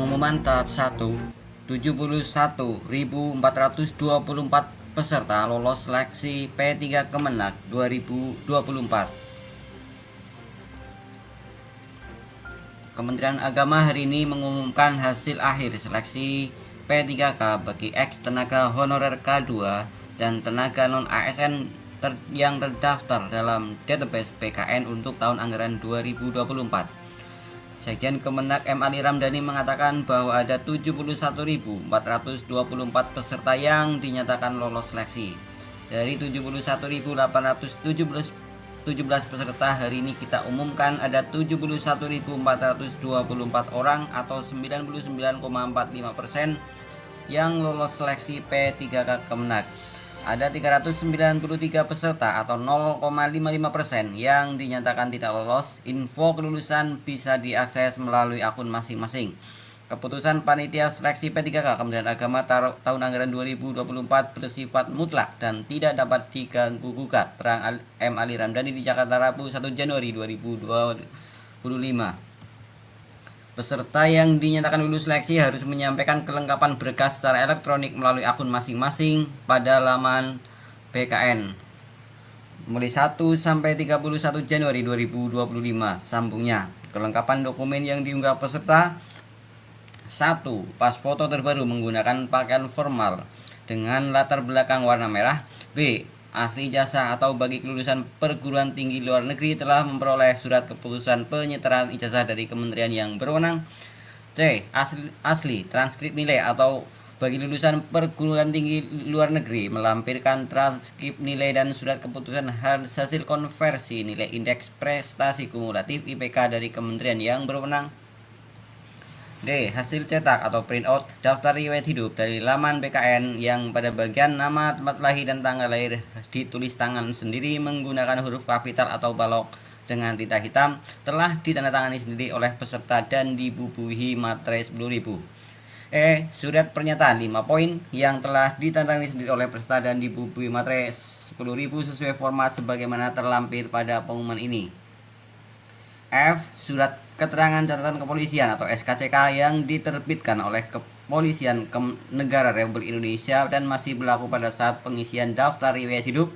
Pengumuman tahap 1, 71.424 peserta lolos seleksi P3 Kemenak 2024. Kementerian Agama hari ini mengumumkan hasil akhir seleksi P3K bagi ex tenaga honorer K2 dan tenaga non-ASN yang terdaftar dalam database PKN untuk tahun anggaran 2024. Sekjen Kemenak M. Ali Ramdhani mengatakan bahwa ada 71.424 peserta yang dinyatakan lolos seleksi. Dari 71.817 peserta hari ini kita umumkan ada 71.424 orang atau 99,45% yang lolos seleksi P3K Kemenak. Ada 393 peserta atau 0,55% yang dinyatakan tidak lolos. Info kelulusan bisa diakses melalui akun masing-masing. Keputusan Panitia Seleksi P3K Kementerian Agama tahun anggaran 2024 bersifat mutlak dan tidak dapat diganggu gugat. Terang M. Ali Ramdhani di Jakarta Rabu 1 Januari 2025. Peserta yang dinyatakan lulus seleksi harus menyampaikan kelengkapan berkas secara elektronik melalui akun masing-masing pada laman PKN mulai 1 sampai 31 Januari 2025. Sambungnya, kelengkapan dokumen yang diunggah peserta: 1. Pas foto terbaru menggunakan pakaian formal dengan latar belakang warna merah. B. Asli ijazah atau bagi kelulusan perguruan tinggi luar negeri telah memperoleh surat keputusan penyetaraan ijazah dari kementerian yang berwenang. C. Asli transkrip nilai atau bagi lulusan perguruan tinggi luar negeri melampirkan transkrip nilai dan surat keputusan hasil konversi nilai indeks prestasi kumulatif IPK dari kementerian yang berwenang. D. Hasil cetak atau printout daftar riwayat hidup dari laman PKN yang pada bagian nama, tempat lahir, dan tanggal lahir ditulis tangan sendiri menggunakan huruf kapital atau balok dengan tinta hitam, telah ditandatangani sendiri oleh peserta dan dibubuhi materai 10.000. E. Surat pernyataan 5 poin yang telah ditandatangani sendiri oleh peserta dan dibubuhi materai 10.000 sesuai format sebagaimana terlampir pada pengumuman ini. F. Surat keterangan catatan kepolisian atau SKCK yang diterbitkan oleh Kepolisian Negara Republik Indonesia dan masih berlaku pada saat pengisian daftar riwayat hidup.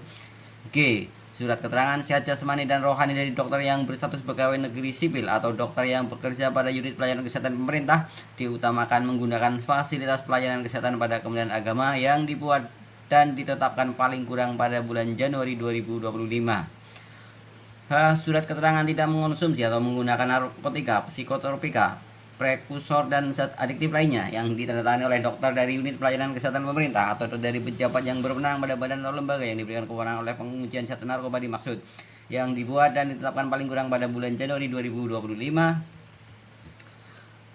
G. Surat keterangan sehat jasmani dan rohani dari dokter yang berstatus pegawai negeri sipil atau dokter yang bekerja pada unit pelayanan kesehatan pemerintah, diutamakan menggunakan fasilitas pelayanan kesehatan pada Kementerian Agama yang dibuat dan ditetapkan paling kurang pada bulan Januari 2025. H. Surat keterangan tidak mengonsumsi atau menggunakan narkotika, psikotropika, prekursor, dan zat adiktif lainnya yang ditandatangani oleh dokter dari unit pelayanan kesehatan pemerintah atau dari pejabat yang berwenang pada badan atau lembaga yang diberikan kewenangan oleh pengujian zat narkoba dimaksud, yang dibuat dan ditetapkan paling kurang pada bulan Januari 2025.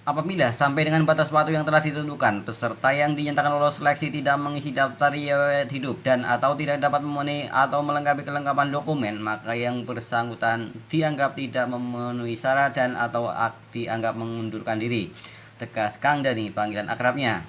Apabila sampai dengan batas waktu yang telah ditentukan, peserta yang dinyatakan lolos seleksi tidak mengisi daftar riwayat hidup dan atau tidak dapat memenuhi atau melengkapi kelengkapan dokumen, maka yang bersangkutan dianggap tidak memenuhi syarat dan atau dianggap mengundurkan diri. Tegas Kang Dani, panggilan akrabnya.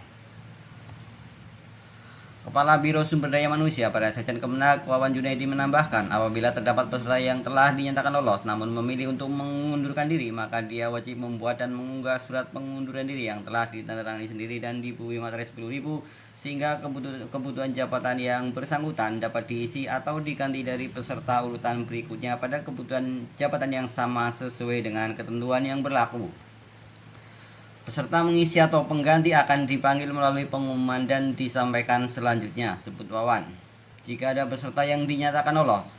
Kepala Biro Sumber Daya Manusia pada Sekjen Kemenak, Wawan Junaidi, menambahkan, apabila terdapat peserta yang telah dinyatakan lolos namun memilih untuk mengundurkan diri, maka dia wajib membuat dan mengunggah surat pengunduran diri yang telah ditandatangani sendiri dan dibubuhi materai 10.000 sehingga kebutuhan jabatan yang bersangkutan dapat diisi atau diganti dari peserta urutan berikutnya pada kebutuhan jabatan yang sama sesuai dengan ketentuan yang berlaku. Peserta mengisi atau pengganti akan dipanggil melalui pengumuman dan disampaikan selanjutnya, sebut Wawan. Jika ada peserta yang dinyatakan lolos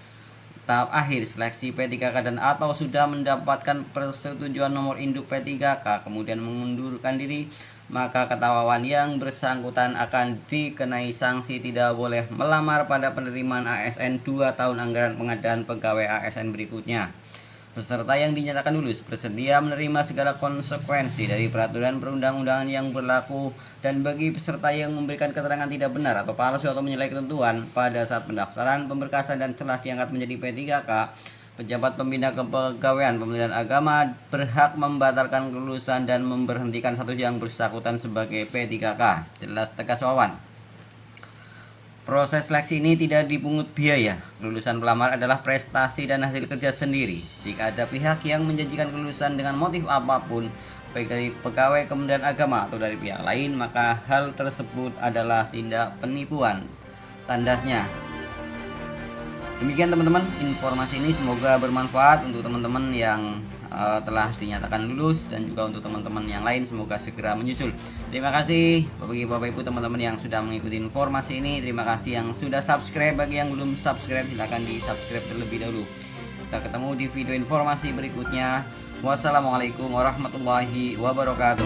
tahap akhir seleksi P3K dan atau sudah mendapatkan persetujuan nomor induk P3K kemudian mengundurkan diri, maka kata Wawan yang bersangkutan akan dikenai sanksi tidak boleh melamar pada penerimaan ASN 2 tahun anggaran pengadaan pegawai ASN berikutnya. Peserta yang dinyatakan lulus bersedia menerima segala konsekuensi dari peraturan perundang-undangan yang berlaku, dan bagi peserta yang memberikan keterangan tidak benar atau palsu atau menyalahi ketentuan pada saat pendaftaran, pemberkasan, dan telah diangkat menjadi P3K, pejabat pembina kepegawaian Kementerian Agama berhak membatalkan kelulusan dan memberhentikan status yang bersangkutan sebagai P3K. Jelas, tegas Wawan. Proses seleksi ini tidak dipungut biaya. Kelulusan pelamar adalah prestasi dan hasil kerja sendiri. Jika ada pihak yang menjanjikan kelulusan dengan motif apapun, baik dari pegawai Kementerian Agama atau dari pihak lain, maka hal tersebut adalah tindak penipuan. Tandasnya. Demikian teman-teman, informasi ini semoga bermanfaat untuk teman-teman yang telah dinyatakan lulus, dan juga untuk teman-teman yang lain semoga segera menyusul. Terima kasih bagi Bapak Ibu teman-teman yang sudah mengikuti informasi ini. Terima kasih yang sudah subscribe. Bagi yang belum subscribe silahkan di subscribe terlebih dahulu. Kita ketemu di video informasi berikutnya. Wassalamualaikum warahmatullahi wabarakatuh.